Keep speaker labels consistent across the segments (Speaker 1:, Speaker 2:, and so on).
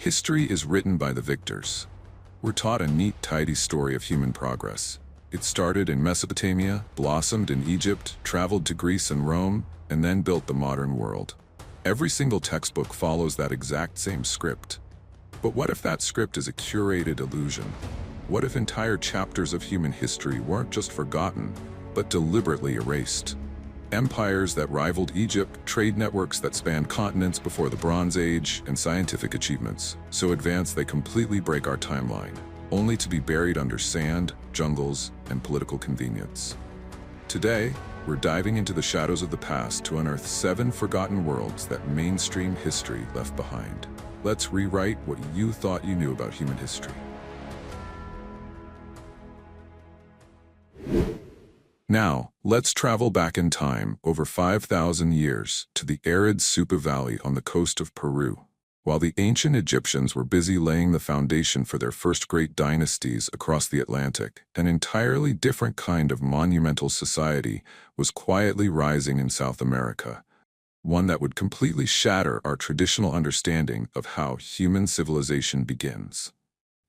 Speaker 1: History is written by the victors. We're taught a neat, tidy story of human progress. It started in Mesopotamia, blossomed in Egypt, traveled to Greece and Rome, and then built the modern world. Every single textbook follows that exact same script. But what if that script is a curated illusion? What if entire chapters of human history weren't just forgotten, but deliberately erased? Empires that rivaled Egypt, trade networks that spanned continents before the Bronze Age, and scientific achievements so advanced they completely break our timeline, only to be buried under sand, jungles, and political convenience. Today, we're diving into the shadows of the past to unearth 7 forgotten worlds that mainstream history left behind. Let's rewrite what you thought you knew about human history. Now, let's travel back in time over 5,000 years to the arid Supa Valley on the coast of Peru. While the ancient Egyptians were busy laying the foundation for their first great dynasties across the Atlantic, an entirely different kind of monumental society was quietly rising in South America, one that would completely shatter our traditional understanding of how human civilization begins.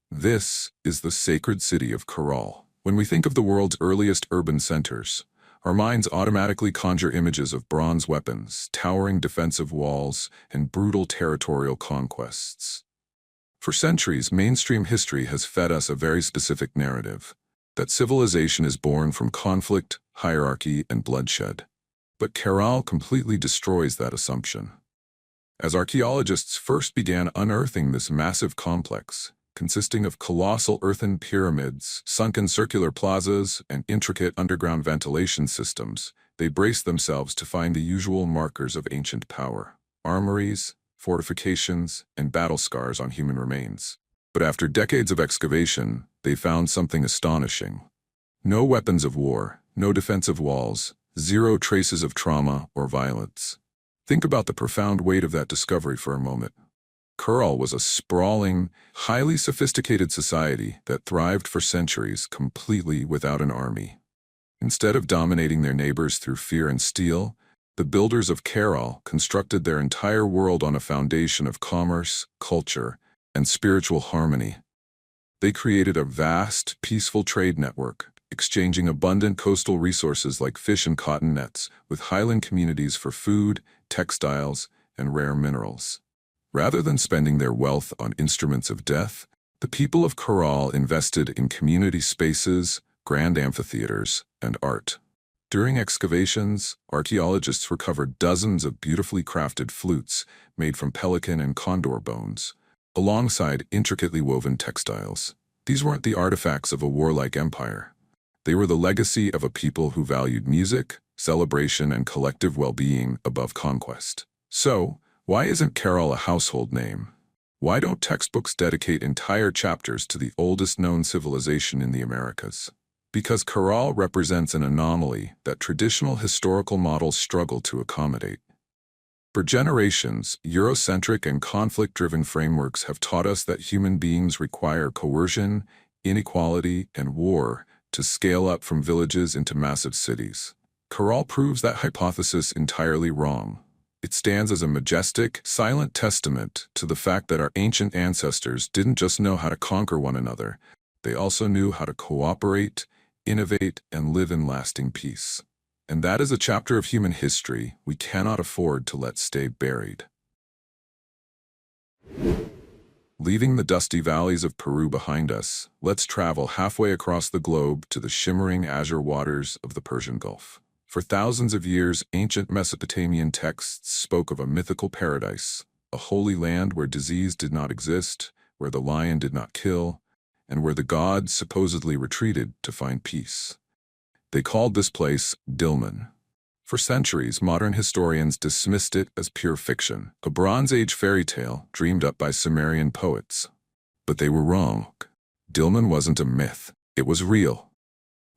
Speaker 1: This is the sacred city of Caral. When we think of the world's earliest urban centers, our minds automatically conjure images of bronze weapons, towering defensive walls, and brutal territorial conquests. For centuries, mainstream history has fed us a very specific narrative, that civilization is born from conflict, hierarchy, and bloodshed. But Caral completely destroys that assumption. As archaeologists first began unearthing this massive complex, consisting of colossal earthen pyramids, sunken circular plazas, and intricate underground ventilation systems, they braced themselves to find the usual markers of ancient power: armories, fortifications, and battle scars on human remains. But after decades of excavation, they found something astonishing. No weapons of war, no defensive walls, 0 traces of trauma or violence. Think about the profound weight of that discovery for a moment. Caral was a sprawling, highly sophisticated society that thrived for centuries completely without an army. Instead of dominating their neighbors through fear and steel, the builders of Caral constructed their entire world on a foundation of commerce, culture, and spiritual harmony. They created a vast, peaceful trade network, exchanging abundant coastal resources like fish and cotton nets with highland communities for food, textiles, and rare minerals. Rather than spending their wealth on instruments of death, the people of Caral invested in community spaces, grand amphitheaters, and art. During excavations, archaeologists recovered dozens of beautifully crafted flutes made from pelican and condor bones, alongside intricately woven textiles. These weren't the artifacts of a warlike empire. They were the legacy of a people who valued music, celebration, and collective well-being above conquest. So, why isn't Caral a household name? Why don't textbooks dedicate entire chapters to the oldest known civilization in the Americas? Because Caral represents an anomaly that traditional historical models struggle to accommodate. For generations, Eurocentric and conflict-driven frameworks have taught us that human beings require coercion, inequality, and war to scale up from villages into massive cities. Caral proves that hypothesis entirely wrong. It stands as a majestic, silent testament to the fact that our ancient ancestors didn't just know how to conquer one another, they also knew how to cooperate, innovate, and live in lasting peace. And that is a chapter of human history we cannot afford to let stay buried. Leaving the dusty valleys of Peru behind us, let's travel halfway across the globe to the shimmering azure waters of the Persian Gulf. For thousands of years, ancient Mesopotamian texts spoke of a mythical paradise, a holy land where disease did not exist, where the lion did not kill, and where the gods supposedly retreated to find peace. They called this place Dilmun. For centuries, modern historians dismissed it as pure fiction, a Bronze Age fairy tale dreamed up by Sumerian poets. But they were wrong. Dilmun wasn't a myth, it was real.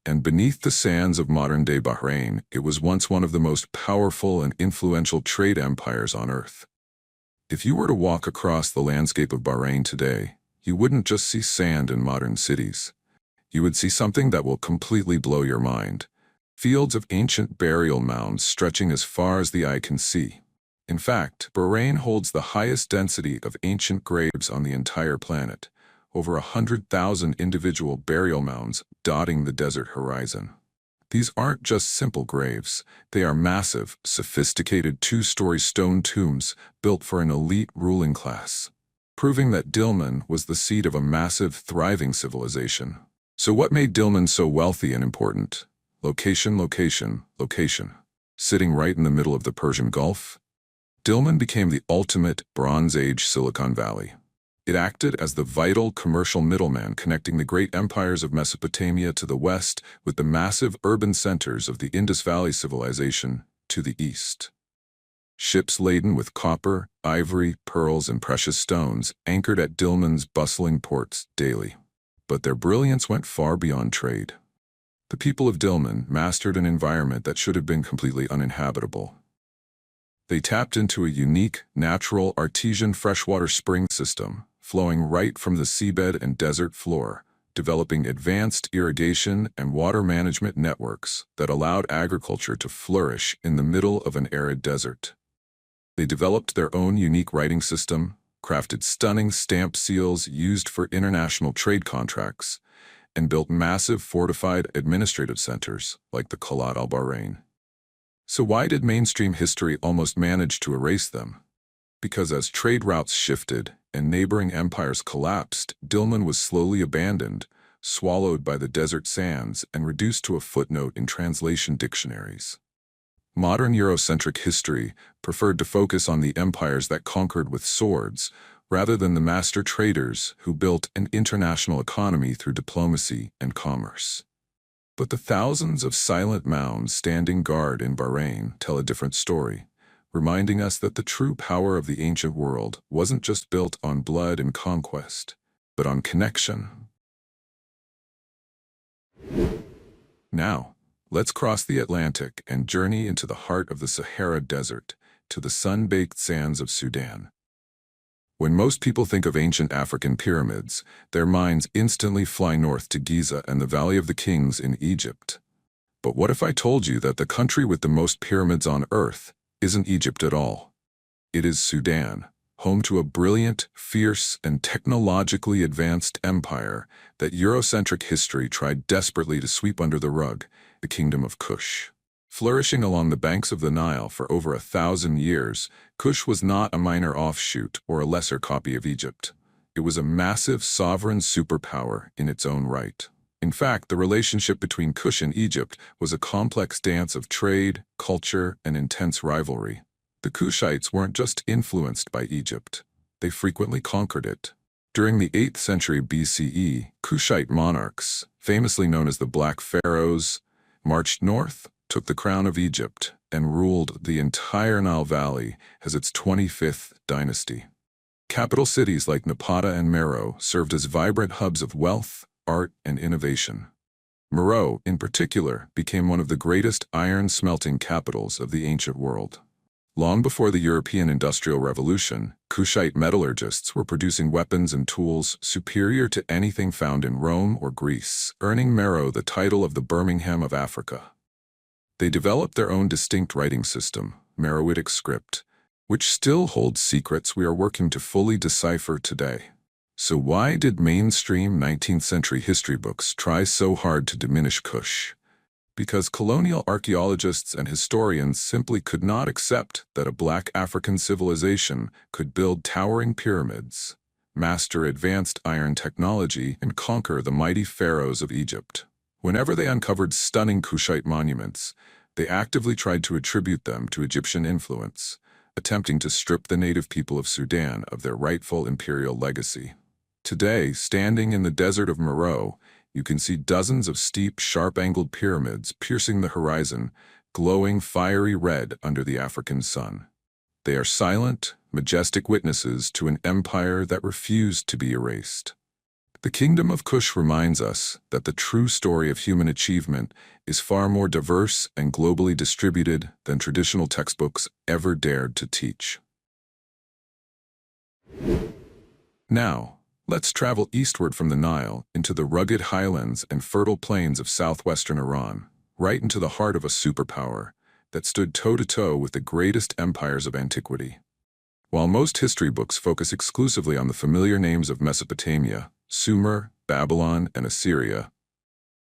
Speaker 1: And beneath the sands of modern-day Bahrain, it was once one of the most powerful and influential trade empires on Earth. If you were to walk across the landscape of Bahrain today, you wouldn't just see sand and modern cities. You would see something that will completely blow your mind. Fields of ancient burial mounds stretching as far as the eye can see. In fact, Bahrain holds the highest density of ancient graves on the entire planet, over 100,000 individual burial mounds dotting the desert horizon. These aren't just simple graves, they are massive, sophisticated two-story stone tombs built for an elite ruling class, proving that Dilmun was the seat of a massive, thriving civilization. So what made Dilmun so wealthy and important? Location, location, location. Sitting right in the middle of the Persian Gulf, Dilmun became the ultimate Bronze Age Silicon Valley. It acted as the vital commercial middleman connecting the great empires of Mesopotamia to the west with the massive urban centers of the Indus Valley civilization to the east. Ships laden with copper, ivory, pearls, and precious stones anchored at Dilmun's bustling ports daily. But their brilliance went far beyond trade. The people of Dilmun mastered an environment that should have been completely uninhabitable. They tapped into a unique, natural, artesian freshwater spring system, flowing right from the seabed and desert floor, developing advanced irrigation and water management networks that allowed agriculture to flourish in the middle of an arid desert. They developed their own unique writing system, crafted stunning stamp seals used for international trade contracts, and built massive fortified administrative centers like the Caral al-Bahrain. So why did mainstream history almost manage to erase them? Because as trade routes shifted and neighboring empires collapsed, Dilmun was slowly abandoned, swallowed by the desert sands, and reduced to a footnote in translation dictionaries. Modern Eurocentric history preferred to focus on the empires that conquered with swords, rather than the master traders who built an international economy through diplomacy and commerce. But the thousands of silent mounds standing guard in Bahrain tell a different story, reminding us that the true power of the ancient world wasn't just built on blood and conquest, but on connection. Now, let's cross the Atlantic and journey into the heart of the Sahara Desert, to the sun-baked sands of Sudan. When most people think of ancient African pyramids, their minds instantly fly north to Giza and the Valley of the Kings in Egypt. But what if I told you that the country with the most pyramids on Earth isn't Egypt at all? It is Sudan, home to a brilliant, fierce, and technologically advanced empire that Eurocentric history tried desperately to sweep under the rug, the Kingdom of Kush. Flourishing along the banks of the Nile for over 1,000 years, Kush was not a minor offshoot or a lesser copy of Egypt. It was a massive sovereign superpower in its own right. In fact, the relationship between Kush and Egypt was a complex dance of trade, culture, and intense rivalry. The Kushites weren't just influenced by Egypt. They frequently conquered it. During the 8th century BCE, Kushite monarchs, famously known as the Black Pharaohs, marched north, took the crown of Egypt, and ruled the entire Nile Valley as its 25th dynasty. Capital cities like Nabta and Meroe served as vibrant hubs of wealth, art, and innovation. Meroe, in particular, became one of the greatest iron-smelting capitals of the ancient world. Long before the European Industrial Revolution, Kushite metallurgists were producing weapons and tools superior to anything found in Rome or Greece, earning Meroe the title of the Birmingham of Africa. They developed their own distinct writing system, Meroitic script, which still holds secrets we are working to fully decipher today. So why did mainstream 19th century history books try so hard to diminish Kush? Because colonial archaeologists and historians simply could not accept that a black African civilization could build towering pyramids, master advanced iron technology, and conquer the mighty pharaohs of Egypt. Whenever they uncovered stunning Kushite monuments, they actively tried to attribute them to Egyptian influence, attempting to strip the native people of Sudan of their rightful imperial legacy. Today, standing in the desert of Meroe, you can see dozens of steep, sharp-angled pyramids piercing the horizon, glowing fiery red under the African sun. They are silent, majestic witnesses to an empire that refused to be erased. The Kingdom of Kush reminds us that the true story of human achievement is far more diverse and globally distributed than traditional textbooks ever dared to teach. Now, let's travel eastward from the Nile into the rugged highlands and fertile plains of southwestern Iran, right into the heart of a superpower, that stood toe-to-toe with the greatest empires of antiquity. While most history books focus exclusively on the familiar names of Mesopotamia, Sumer, Babylon, and Assyria,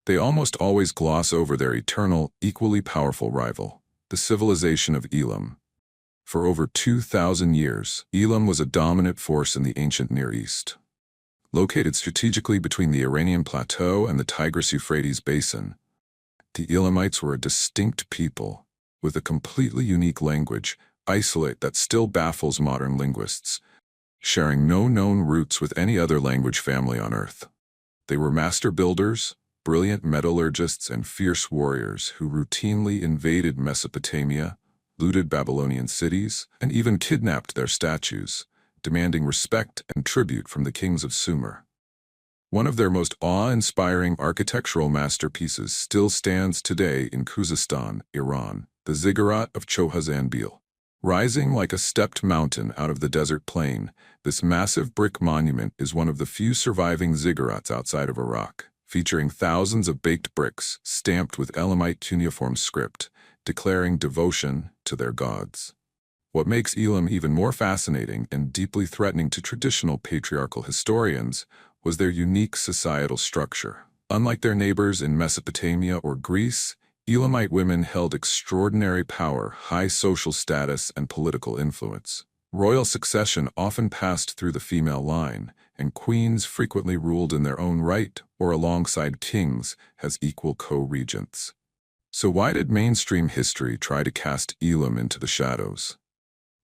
Speaker 1: they almost always gloss over their eternal, equally powerful rival, the civilization of Elam. For over 2,000 years, Elam was a dominant force in the ancient Near East. Located strategically between the Iranian Plateau and the Tigris-Euphrates basin, the Elamites were a distinct people, with a completely unique language, isolate that still baffles modern linguists, sharing no known roots with any other language family on Earth. They were master builders, brilliant metallurgists, and fierce warriors who routinely invaded Mesopotamia, looted Babylonian cities, and even kidnapped their statues, demanding respect and tribute from the kings of Sumer. One of their most awe-inspiring architectural masterpieces still stands today in Khuzestan, Iran, the ziggurat of Chogha-Zanbil. Rising like a stepped mountain out of the desert plain, this massive brick monument is one of the few surviving ziggurats outside of Iraq, featuring thousands of baked bricks stamped with Elamite cuneiform script, declaring devotion to their gods. What makes Elam even more fascinating and deeply threatening to traditional patriarchal historians was their unique societal structure. Unlike their neighbors in Mesopotamia or Greece, Elamite women held extraordinary power, high social status, and political influence. Royal succession often passed through the female line, and queens frequently ruled in their own right or alongside kings as equal co-regents. So why did mainstream history try to cast Elam into the shadows?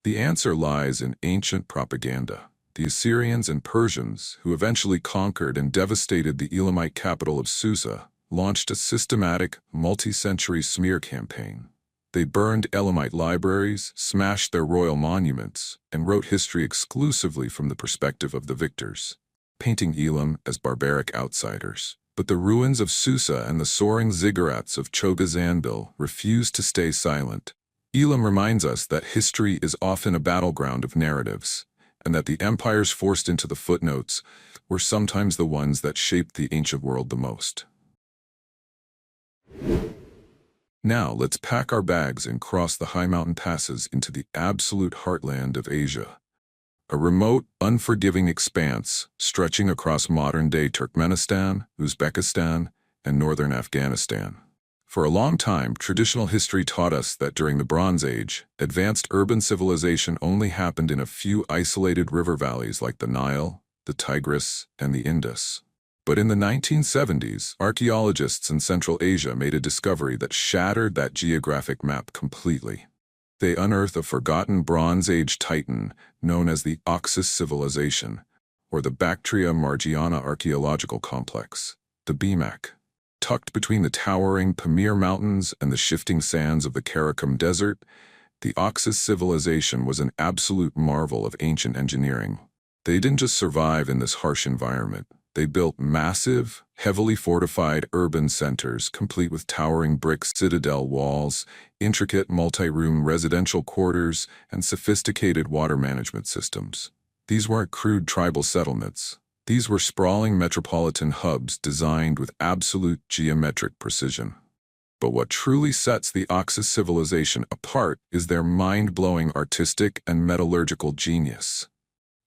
Speaker 1: The answer lies in ancient propaganda. The Assyrians and Persians, who eventually conquered and devastated the Elamite capital of Susa, launched a systematic, multi-century smear campaign. They burned Elamite libraries, smashed their royal monuments, and wrote history exclusively from the perspective of the victors, painting Elam as barbaric outsiders. But the ruins of Susa and the soaring ziggurats of Chogha-Zanbil refused to stay silent. Elam reminds us that history is often a battleground of narratives, and that the empires forced into the footnotes were sometimes the ones that shaped the ancient world the most. Now let's pack our bags and cross the high mountain passes into the absolute heartland of Asia. A remote, unforgiving expanse stretching across modern-day Turkmenistan, Uzbekistan, and northern Afghanistan. For a long time, traditional history taught us that during the Bronze Age, advanced urban civilization only happened in a few isolated river valleys like the Nile, the Tigris, and the Indus. But in the 1970s, archaeologists in Central Asia made a discovery that shattered that geographic map completely. They unearthed a forgotten Bronze Age titan known as the Oxus civilization, or the Bactria Margiana archaeological complex, the BMAC. Tucked between the towering Pamir Mountains and the shifting sands of the Karakum Desert, the Oxus civilization was an absolute marvel of ancient engineering. They didn't just survive in this harsh environment. They built massive, heavily fortified urban centers complete with towering brick citadel walls, intricate multi-room residential quarters, and sophisticated water management systems. These weren't crude tribal settlements. These were sprawling metropolitan hubs designed with absolute geometric precision. But what truly sets the Oxus civilization apart is their mind-blowing artistic and metallurgical genius.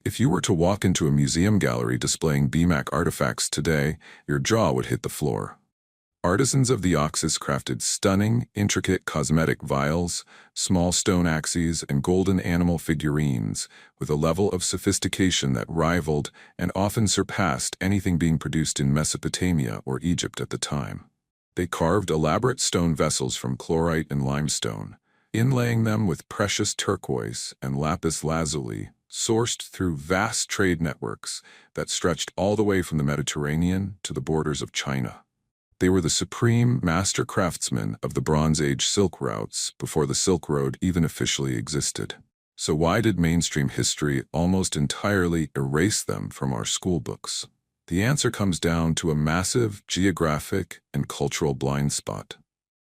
Speaker 1: If you were to walk into a museum gallery displaying BMAC artifacts today, your jaw would hit the floor. Artisans of the Oxus crafted stunning, intricate cosmetic vials, small stone axes, and golden animal figurines with a level of sophistication that rivaled and often surpassed anything being produced in Mesopotamia or Egypt at the time. They carved elaborate stone vessels from chlorite and limestone, inlaying them with precious turquoise and lapis lazuli, sourced through vast trade networks that stretched all the way from the Mediterranean to the borders of China. They were the supreme master craftsmen of the Bronze Age silk routes before the Silk Road even officially existed. So why did mainstream history almost entirely erase them from our school books? The answer comes down to a massive geographic and cultural blind spot.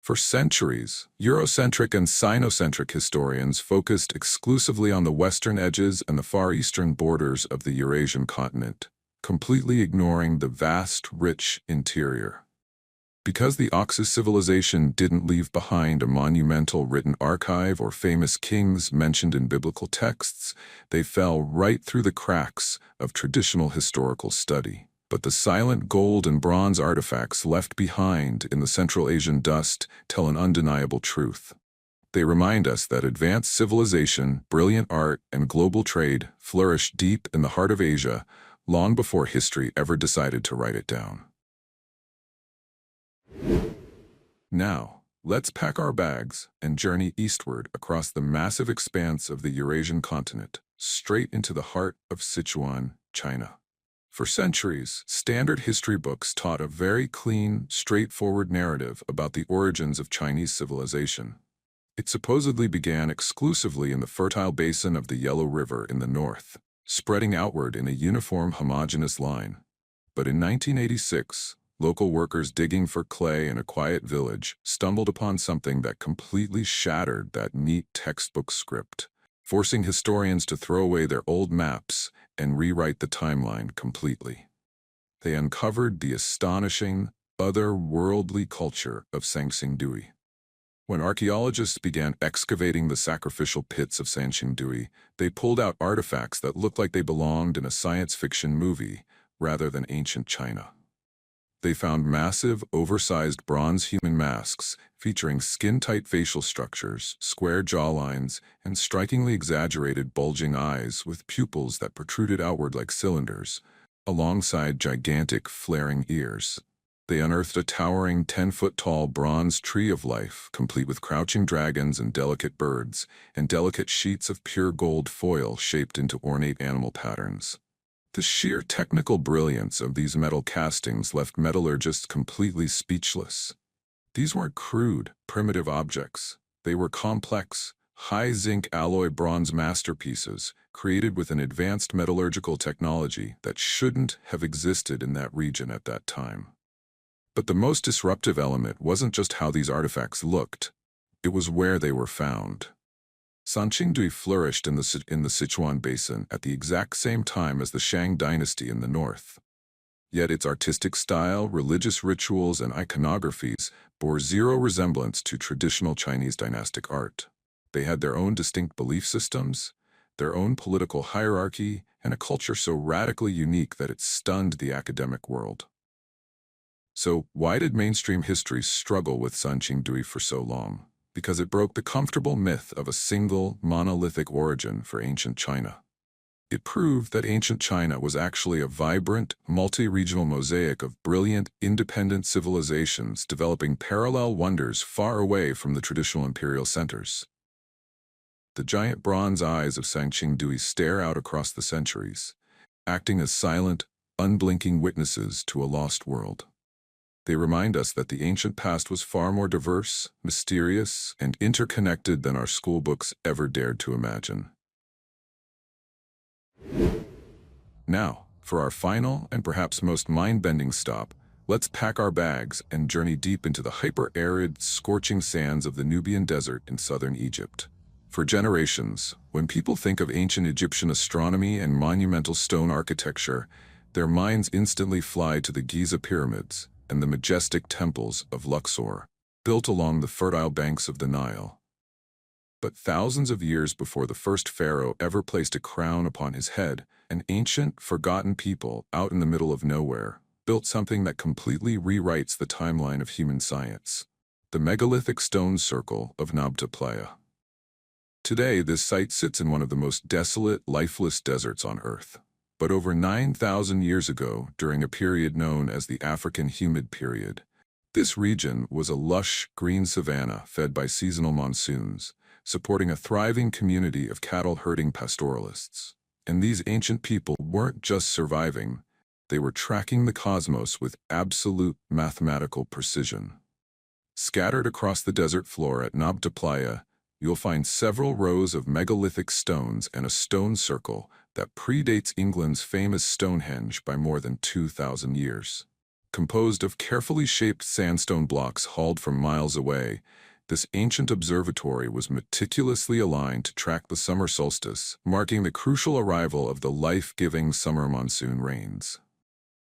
Speaker 1: For centuries, Eurocentric and Sinocentric historians focused exclusively on the western edges and the far eastern borders of the Eurasian continent, completely ignoring the vast, rich interior. Because the Oxus civilization didn't leave behind a monumental written archive or famous kings mentioned in biblical texts, they fell right through the cracks of traditional historical study. But the silent gold and bronze artifacts left behind in the Central Asian dust tell an undeniable truth. They remind us that advanced civilization, brilliant art, and global trade flourished deep in the heart of Asia long before history ever decided to write it down. Now, let's pack our bags and journey eastward across the massive expanse of the Eurasian continent, straight into the heart of Sichuan, China. For centuries, standard history books taught a very clean, straightforward narrative about the origins of Chinese civilization. It supposedly began exclusively in the fertile basin of the Yellow River in the north, spreading outward in a uniform homogeneous line. But in 1986, local workers digging for clay in a quiet village stumbled upon something that completely shattered that neat textbook script, forcing historians to throw away their old maps and rewrite the timeline completely. They uncovered the astonishing, otherworldly culture of Sanxingdui. When archaeologists began excavating the sacrificial pits of Sanxingdui, they pulled out artifacts that looked like they belonged in a science fiction movie rather than ancient China. They found massive, oversized bronze human masks featuring skin-tight facial structures, square jawlines, and strikingly exaggerated bulging eyes with pupils that protruded outward like cylinders, alongside gigantic, flaring ears. They unearthed a towering 10-foot-tall bronze tree of life, complete with crouching dragons and delicate birds, and delicate sheets of pure gold foil shaped into ornate animal patterns. The sheer technical brilliance of these metal castings left metallurgists completely speechless. These weren't crude, primitive objects. They were complex, high-zinc alloy bronze masterpieces created with an advanced metallurgical technology that shouldn't have existed in that region at that time. But the most disruptive element wasn't just how these artifacts looked, it was where they were found. Sanxingdui flourished in the Sichuan Basin at the exact same time as the Shang dynasty in the north. Yet its artistic style, religious rituals, and iconographies bore zero resemblance to traditional Chinese dynastic art. They had their own distinct belief systems, their own political hierarchy, and a culture so radically unique that it stunned the academic world. So, why did mainstream history struggle with Sanxingdui for so long? Because it broke the comfortable myth of a single, monolithic origin for ancient China. It proved that ancient China was actually a vibrant, multi-regional mosaic of brilliant, independent civilizations developing parallel wonders far away from the traditional imperial centers. The giant bronze eyes of Sanxingdui stare out across the centuries, acting as silent, unblinking witnesses to a lost world. They remind us that the ancient past was far more diverse, mysterious, and interconnected than our school books ever dared to imagine. Now, for our final and perhaps most mind-bending stop, let's pack our bags and journey deep into the hyper-arid, scorching sands of the Nubian Desert in southern Egypt. For generations, when people think of ancient Egyptian astronomy and monumental stone architecture, their minds instantly fly to the Giza pyramids and the majestic temples of Luxor, built along the fertile banks of the Nile. But thousands of years before the first pharaoh ever placed a crown upon his head, an ancient, forgotten people out in the middle of nowhere built something that completely rewrites the timeline of human science: the megalithic stone circle of Nabta, Playa. Today, this site sits in one of the most desolate, lifeless deserts on Earth. But over 9,000 years ago, during a period known as the African Humid Period, this region was a lush, green savanna fed by seasonal monsoons, supporting a thriving community of cattle-herding pastoralists. And these ancient people weren't just surviving, they were tracking the cosmos with absolute mathematical precision. Scattered across the desert floor at Nabta Playa, you'll find several rows of megalithic stones and a stone circle that predates England's famous Stonehenge by more than 2,000 years. Composed of carefully shaped sandstone blocks hauled from miles away, this ancient observatory was meticulously aligned to track the summer solstice, marking the crucial arrival of the life-giving summer monsoon rains.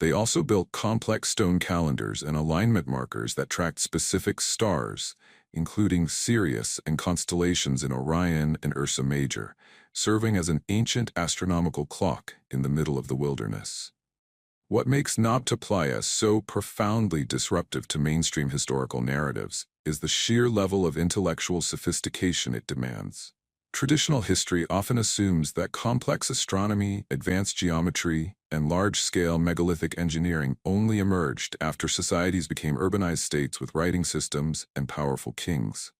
Speaker 1: They also built complex stone calendars and alignment markers that tracked specific stars, including Sirius and constellations in Orion and Ursa Major, serving as an ancient astronomical clock in the middle of the wilderness. What makes Nabta Playa so profoundly disruptive to mainstream historical narratives is the sheer level of intellectual sophistication it demands. Traditional history often assumes that complex astronomy, advanced geometry, and large-scale megalithic engineering only emerged after societies became urbanized states with writing systems and powerful kings.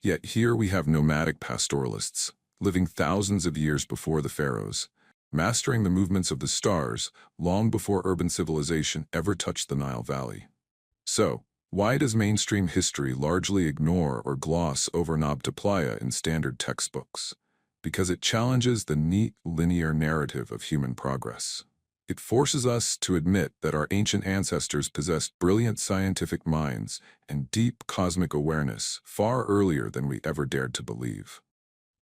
Speaker 1: Yet here we have nomadic pastoralists, living thousands of years before the pharaohs, mastering the movements of the stars long before urban civilization ever touched the Nile Valley. So, why does mainstream history largely ignore or gloss over Nabta Playa in standard textbooks? Because it challenges the neat, linear narrative of human progress. It forces us to admit that our ancient ancestors possessed brilliant scientific minds and deep cosmic awareness far earlier than we ever dared to believe.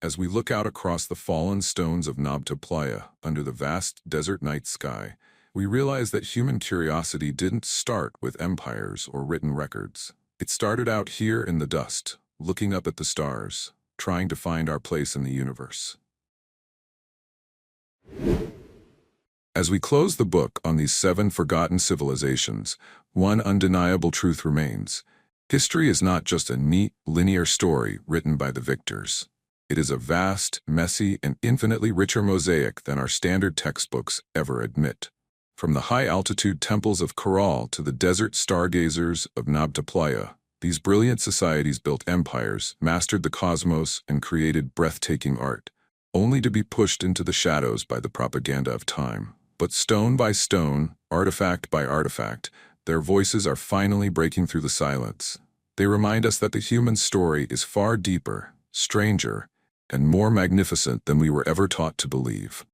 Speaker 1: As we look out across the fallen stones of Nabta Playa under the vast desert night sky, we realize that human curiosity didn't start with empires or written records. It started out here in the dust, looking up at the stars, trying to find our place in the universe. As we close the book on these 7 forgotten civilizations, one undeniable truth remains. History is not just a neat, linear story written by the victors. It is a vast, messy, and infinitely richer mosaic than our standard textbooks ever admit. From the high-altitude temples of Caral to the desert stargazers of Nabta Playa, these brilliant societies built empires, mastered the cosmos, and created breathtaking art, only to be pushed into the shadows by the propaganda of time. But stone by stone, artifact by artifact, their voices are finally breaking through the silence. They remind us that the human story is far deeper, stranger, and more magnificent than we were ever taught to believe.